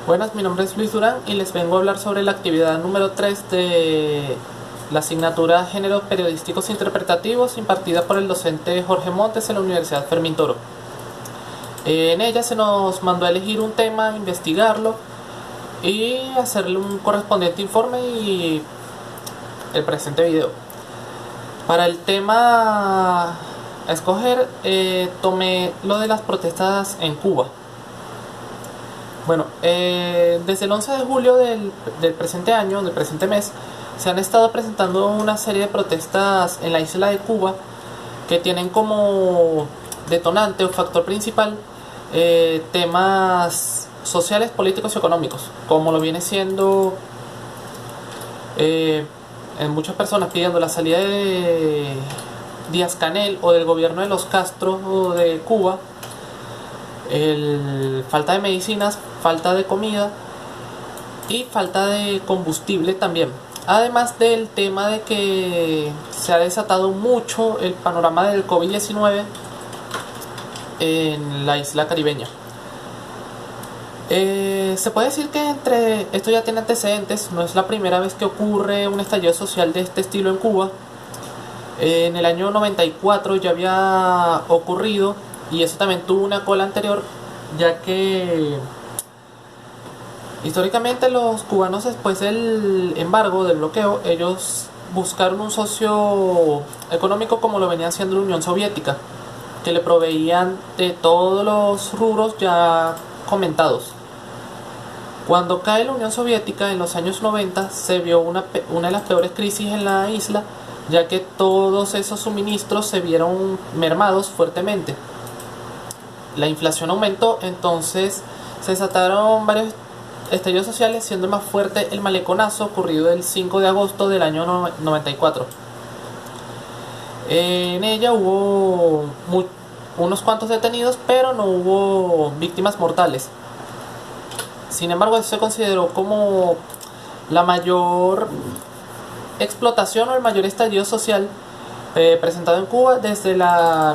Buenas, mi nombre es Luis Durán y les vengo a hablar sobre la actividad número 3 de la asignatura Géneros Periodísticos Interpretativos impartida por el docente Jorge Montes en la Universidad Fermín Toro. En ella se nos mandó a elegir un tema, investigarlo y hacerle un correspondiente informe y el presente video. Para el tema a escoger, tomé lo de las protestas en Cuba. Bueno, desde el 11 de julio del presente año, del presente mes, se han estado presentando una serie de protestas en la isla de Cuba que tienen como detonante o factor principal temas sociales, políticos y económicos, como lo viene siendo en muchas personas pidiendo la salida de Díaz-Canel o del gobierno de los Castro de Cuba, falta de medicinas, falta de comida y falta de combustible también. Además del tema de que se ha desatado mucho el panorama del COVID-19 en la isla caribeña. Se puede decir que esto ya tiene antecedentes, no es la primera vez que ocurre un estallido social de este estilo en Cuba. En el año 94 ya había ocurrido y eso también tuvo una cola anterior, ya que históricamente los cubanos, después del embargo, del bloqueo, ellos buscaron un socio económico como lo venía haciendo la Unión Soviética, que le proveían de todos los rubros ya comentados. Cuando cae la Unión Soviética en los años 90 se vio una de las peores crisis en la isla, ya que todos esos suministros se vieron mermados fuertemente. La inflación aumentó, entonces se desataron varios estallidos sociales, siendo más fuerte el maleconazo ocurrido el 5 de agosto del año 94. En ella hubo unos cuantos detenidos, pero no hubo víctimas mortales. Sin embargo, eso se consideró como la mayor explotación o el mayor estallido social presentado en Cuba desde la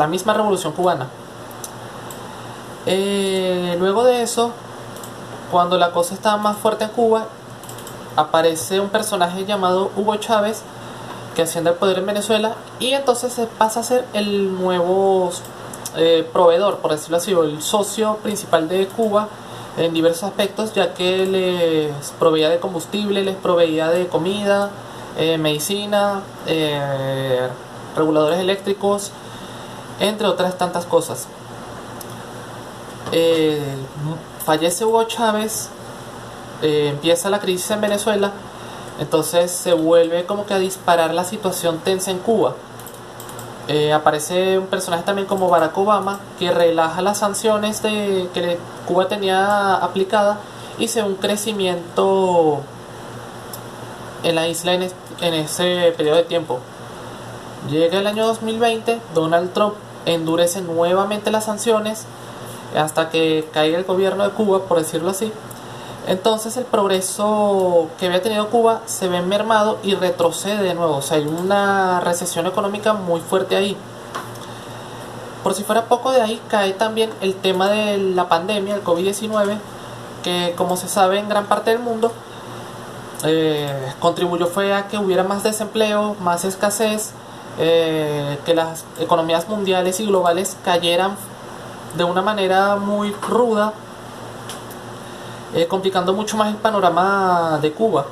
misma revolución cubana. Luego de eso, cuando la cosa estaba más fuerte en Cuba, aparece un personaje llamado Hugo Chávez, que asciende al poder en Venezuela, y entonces se pasa a ser el nuevo proveedor, por decirlo así, o el socio principal de Cuba en diversos aspectos, ya que les proveía de combustible, les proveía de comida, medicina, reguladores eléctricos, entre otras tantas cosas. Fallece Hugo Chávez, empieza la crisis en Venezuela, entonces se vuelve como que a disparar la situación tensa en Cuba. Aparece un personaje también como Barack Obama, que relaja las sanciones que Cuba tenía aplicada y se ve un crecimiento en la isla en ese periodo de tiempo. Llega el año 2020, Donald Trump endurece nuevamente las sanciones hasta que caiga el gobierno de Cuba, por decirlo así. Entonces el progreso que había tenido Cuba se ve mermado y retrocede de nuevo. O sea, hay una recesión económica muy fuerte ahí. Por si fuera poco, de ahí cae también el tema de la pandemia, el COVID-19, que como se sabe en gran parte del mundo contribuyó fue a que hubiera más desempleo, más escasez, que las economías mundiales y globales cayeran de una manera muy ruda, complicando mucho más el panorama de Cuba.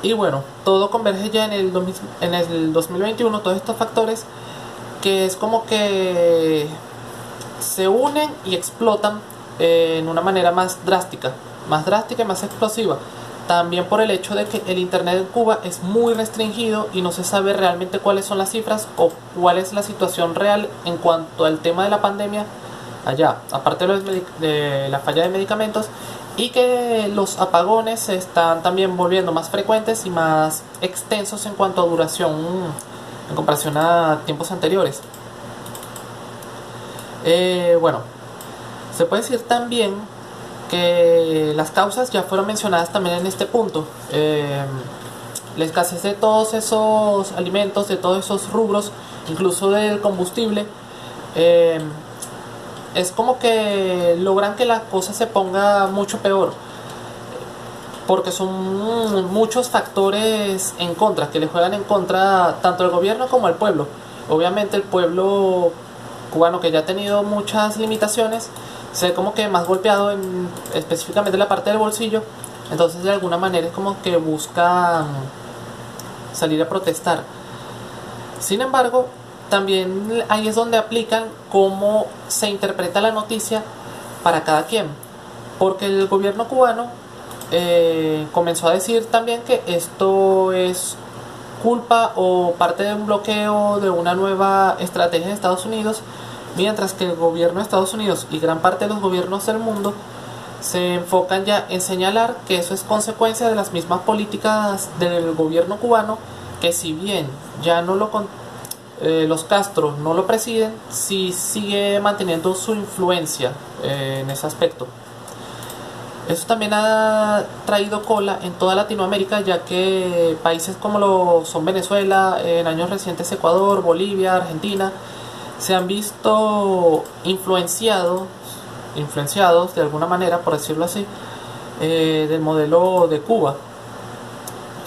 Y bueno, todo converge ya en el 2021, todos estos factores que es como que se unen y explotan en una manera más drástica y más explosiva. También por el hecho de que el internet en Cuba es muy restringido y no se sabe realmente cuáles son las cifras o cuál es la situación real en cuanto al tema de la pandemia allá, aparte de la falla de medicamentos, y que los apagones se están también volviendo más frecuentes y más extensos en cuanto a duración en comparación a tiempos anteriores. Bueno, se puede decir también que las causas ya fueron mencionadas también en este punto. La escasez de todos esos alimentos, de todos esos rubros, incluso del combustible, es como que logran que la cosa se ponga mucho peor, porque son muchos factores en contra, que le juegan en contra tanto al gobierno como al pueblo. Obviamente el pueblo cubano, que ya ha tenido muchas limitaciones, se ve como que más golpeado específicamente en la parte del bolsillo. Entonces de alguna manera es como que buscan salir a protestar. Sin embargo, también ahí es donde aplican cómo se interpreta la noticia para cada quien, porque el gobierno cubano comenzó a decir también que esto es culpa o parte de un bloqueo de una nueva estrategia de Estados Unidos, mientras que el gobierno de Estados Unidos y gran parte de los gobiernos del mundo se enfocan ya en señalar que eso es consecuencia de las mismas políticas del gobierno cubano, que si bien ya no los Castro no lo presiden, sí sigue manteniendo su influencia en ese aspecto. Eso también ha traído cola en toda Latinoamérica, ya que países como lo son Venezuela, en años recientes Ecuador, Bolivia, Argentina, se han visto influenciados de alguna manera, por decirlo así, del modelo de Cuba.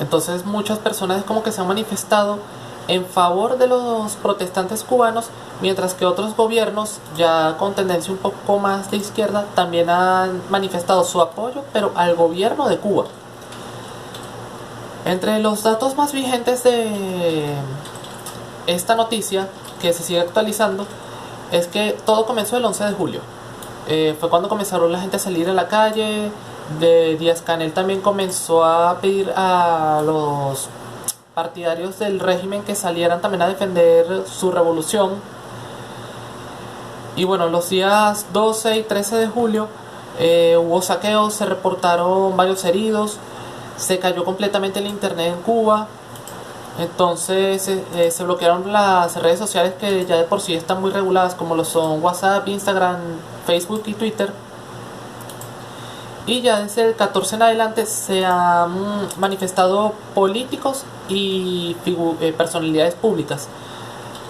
Entonces muchas personas como que se han manifestado en favor de los protestantes cubanos, mientras que otros gobiernos ya con tendencia un poco más de izquierda también han manifestado su apoyo, pero al gobierno de Cuba. Entre los datos más vigentes de esta noticia, que se sigue actualizando, es que todo comenzó el 11 de julio. Fue cuando comenzaron la gente a salir a la calle. Díaz-Canel también comenzó a pedir a los partidarios del régimen que salieran también a defender su revolución. Y bueno, los días 12 y 13 de julio hubo saqueos, se reportaron varios heridos, se cayó completamente el internet en Cuba. Entonces se bloquearon las redes sociales que ya de por sí están muy reguladas, como lo son WhatsApp, Instagram, Facebook y Twitter. Y ya desde el 14 en adelante se han manifestado políticos y personalidades públicas,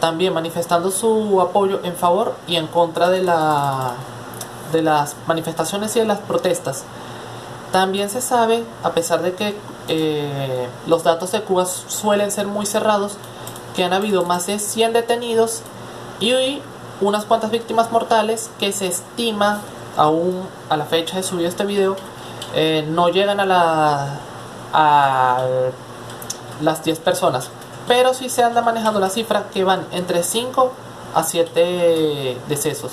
también manifestando su apoyo en favor y en contra de las manifestaciones y de las protestas. También se sabe, a pesar de que los datos de Cuba suelen ser muy cerrados, que han habido más de 100 detenidos y unas cuantas víctimas mortales que se estima, aún a la fecha de subir este video, no llegan a las 10 personas, pero sí se anda manejando la cifra que van entre 5 a 7 decesos.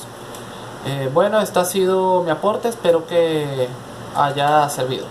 Bueno, este ha sido mi aporte, espero que haya servido.